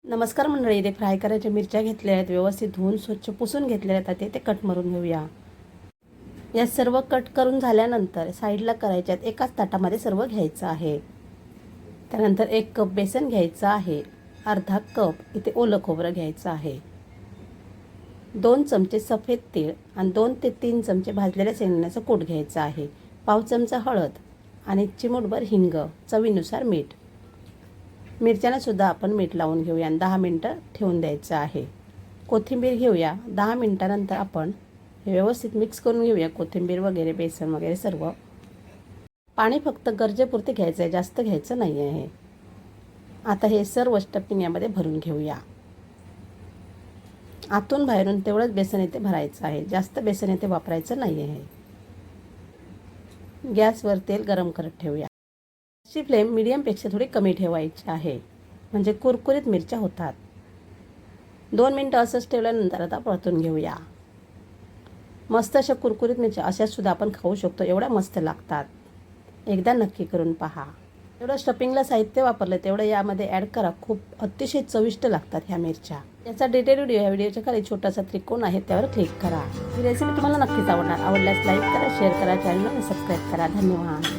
नमस्कार मंडळी, इथे फ्राय करायच्या मिरच्या घेतल्या आहेत, व्यवस्थित धुवून स्वच्छ पुसून घेतल्या आहेत. आता ते कट मारून घेऊया. या सर्व कट करून झाल्यानंतर साईडला करायच्यात. एकाच ताटामध्ये सर्व घ्यायचं आहे. त्यानंतर 1 कप बेसन घ्यायचं आहे. अर्धा कप इथे ओलं खोबरं घ्यायचं आहे. 2 चमचे सफेद तीळ आणि 2 ते 3 चमचे भाजलेल्या शेंगदाण्याचं कूट घ्यायचं आहे. पाव चमचा हळद आणि चिमूटभर हिंग, चवीनुसार मीठ. मिरच्यांना सुद्धा आपण मीठ लावून घेऊया आणि 10 मिनटं ठेवून द्यायचं आहे. कोथिंबीर घेऊया. 10 मिनटानंतर आपण हे व्यवस्थित मिक्स करून घेऊया. कोथिंबीर वगैरे, बेसन वगैरे सर्व. पाणी फक्त गरजेपुरते घ्यायचं आहे, जास्त घ्यायचं नाही आहे. आता हे सर्व स्टफिंग यामध्ये भरून घेऊया. आतून बाहेरून तेवढंच बेसन इथे भरायचं आहे, जास्त बेसन इथे वापरायचं नाही आहे. गॅसवर तेल गरम करत ठेवूया. गॅसची फ्लेम मीडियमपेक्षा थोडी कमी ठेवायची आहे, म्हणजे कुरकुरीत मिरच्या होतात. 2 मिनटं असंच ठेवल्यानंतर आता परतून घेऊया. मस्त अशा कुरकुरीत मिरच्या अशासुद्धा आपण खाऊ शकतो, एवढ्या मस्त लागतात. एकदा नक्की करून पहा. एवढं स्टफिंगला साहित्य वापरलं तेवढं यामध्ये ॲड करा. खूप अतिशय चविष्ट लागतात ह्या मिरच्या. याचा डिटेल व्हिडिओ या व्हिडिओच्या खाली छोटासा त्रिकोण आहे, त्यावर क्लिक करा. ही रेसिपी तुम्हाला नक्कीच आवडणार. आवडल्यास लाईक करा, शेअर करा, चॅनलला सबस्क्राईब करा. धन्यवाद.